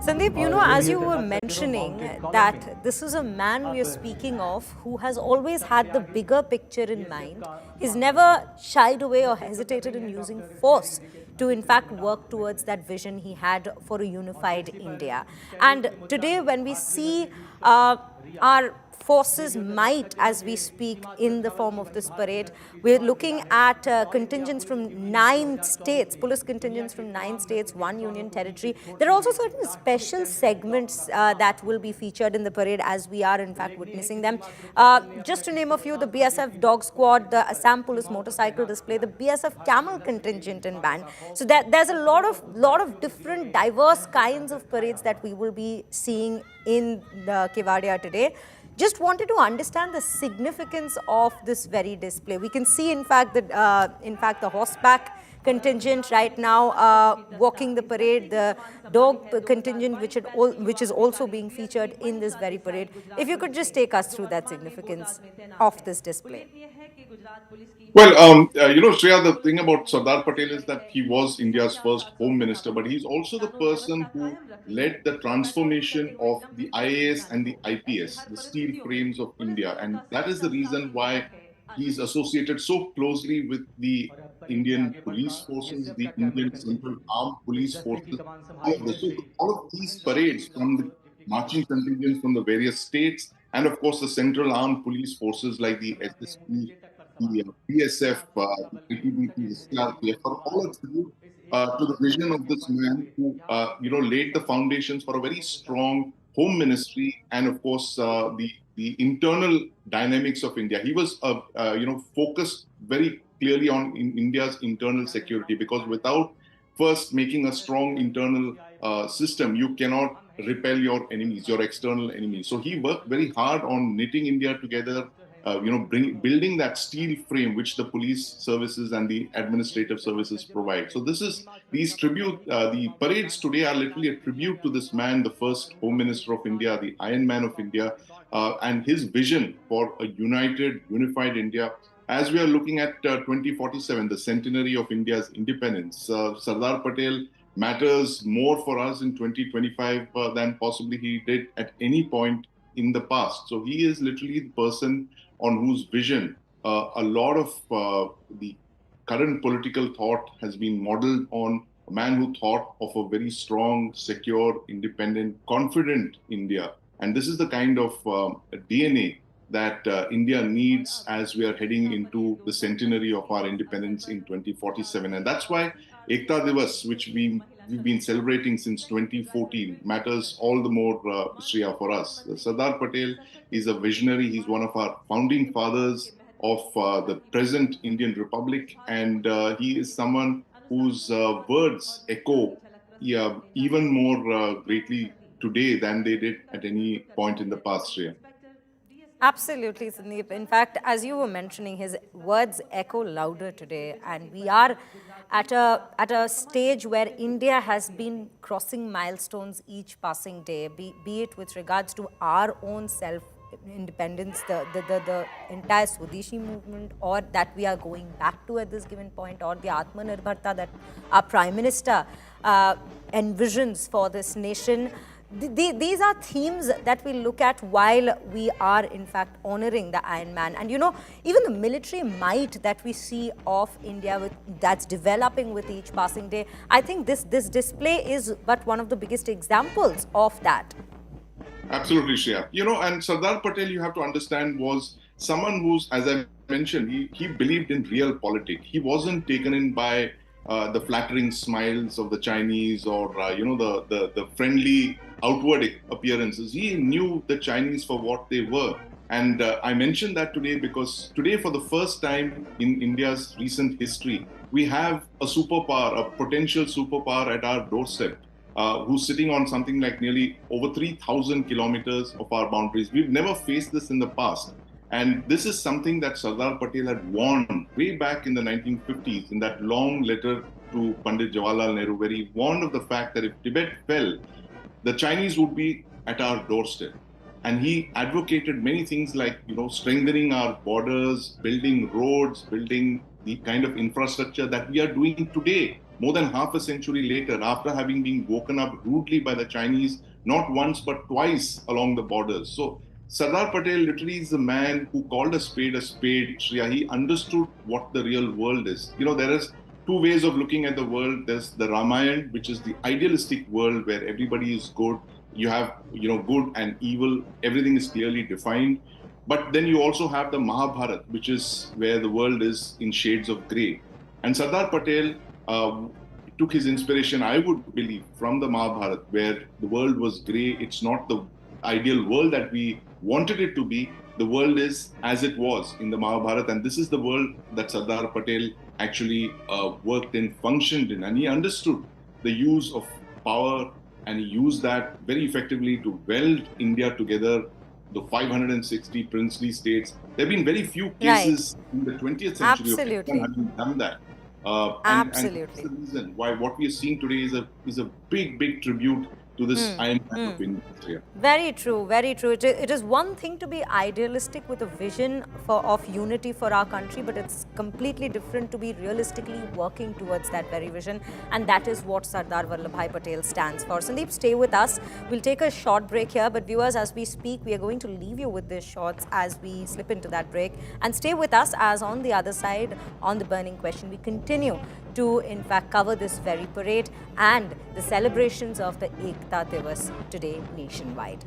Sandeep, as you were mentioning, that this is a man we are speaking of who has always had the bigger picture in mind. He's never shied away or hesitated in using force to, in fact, work towards that vision he had for a unified India. And today, when we see our forces might as we speak in the form of this parade. We're looking at contingents from 9 states, police contingents from 9 states, one union territory. There are also certain special segments that will be featured in the parade as we are in fact witnessing them. Just to name a few, the BSF dog squad, the Assam police motorcycle display, the BSF camel contingent and band. So there's a lot of different diverse kinds of parades that we will be seeing in the Kevadia today. Just wanted to understand the significance of this very display. We can see, in fact, the horseback contingent right now walking the parade, the dog contingent, which is also being featured in this very parade. If you could just take us through that significance of this display. Well, Shreya, the thing about Sardar Patel is that he was India's first home minister, but he's also the person who led the transformation of the IAS and the IPS, the steel frames of India. And that is the reason why he's associated so closely with the Indian police forces, the Indian Central Armed Police Forces, all of this. So all of these parades from the marching contingents from the various states, and of course the Central Armed Police Forces like the SSP, the BSF, the ITBP, the CRPF, are all a tribute to the vision of this man who, laid the foundations for a very strong home ministry and, of course, the internal dynamics of India. He was, focused very clearly on India's internal security, because without first making a strong internal system, you cannot repel your enemies, your external enemies. So he worked very hard on knitting India together, building that steel frame which the police services and the administrative services provide. So the parades today are literally a tribute to this man, the first Home Minister of India, the Iron Man of India, and his vision for a unified India. As we are looking at 2047, the centenary of India's independence, Sardar Patel matters more for us in 2025 than possibly he did at any point in the past. So he is literally the person on whose vision a lot of the current political thought has been modeled on. A man who thought of a very strong, secure, independent, confident India. And this is the kind of DNA that India needs as we are heading into the centenary of our independence in 2047. And that's why Ekta Divas, which we've been celebrating since 2014, matters all the more, Shreya, for us. Sardar Patel is a visionary. He's one of our founding fathers of the present Indian Republic. And he is someone whose words echo even more greatly today than they did at any point in the past, Shreya. Absolutely, Sandeep. In fact, as you were mentioning, his words echo louder today, and we are at a stage where India has been crossing milestones each passing day, be it with regards to our own self independence, the entire Swadeshi movement, or that we are going back to at this given point, or the Atma Nirbharta that our Prime Minister envisions for this nation. These are themes that we look at while we are in fact honoring the Iron Man. And even the military might that we see of India that's developing with each passing day, I think this display is but one of the biggest examples of that. Absolutely, Shreya. And Sardar Patel, you have to understand, was someone who's, as I mentioned, he believed in realpolitik. He wasn't taken in by the flattering smiles of the Chinese or, the friendly outward appearances. He knew the Chinese for what they were. And I mentioned that today because today, for the first time in India's recent history, we have a superpower, a potential superpower at our doorstep, who's sitting on something like nearly over 3,000 kilometers of our boundaries. We've never faced this in the past. And this is something that Sardar Patel had warned way back in the 1950s in that long letter to Pandit Jawaharlal Nehru, where he warned of the fact that if Tibet fell, the Chinese would be at our doorstep. And he advocated many things like, strengthening our borders, building roads, building the kind of infrastructure that we are doing today more than half a century later, after having been woken up rudely by the Chinese, not once but twice along the borders. So Sardar Patel literally is the man who called a spade a spade. Shreya, he understood what the real world is. There is two ways of looking at the world. There's the Ramayana, which is the idealistic world where everybody is good. You have, good and evil. Everything is clearly defined. But then you also have the Mahabharata, which is where the world is in shades of gray. And Sardar Patel took his inspiration, I would believe, from the Mahabharata, where the world was gray. It's not the ideal world that we wanted it to be. The world is as it was in the Mahabharata. And this is the world that Sardar Patel actually worked in, functioned in. And he understood the use of power, and he used that very effectively to weld India together, the 560 princely states. There have been very few cases in the 20th century of anyone having done that. And that's the reason why what we are seeing today is a big tribute to this Iron Man of India. Very true, very true. It is one thing to be idealistic with a vision of unity for our country, but it's completely different to be realistically working towards that very vision. And that is what Sardar Vallabhbhai Patel stands for. Sandeep, stay with us. We'll take a short break here, but viewers, as we speak, we are going to leave you with these shots as we slip into that break. And stay with us, as on the other side, on The Burning Question, we continue to, in fact, cover this very parade and the celebrations of the Ekta Divas today nationwide.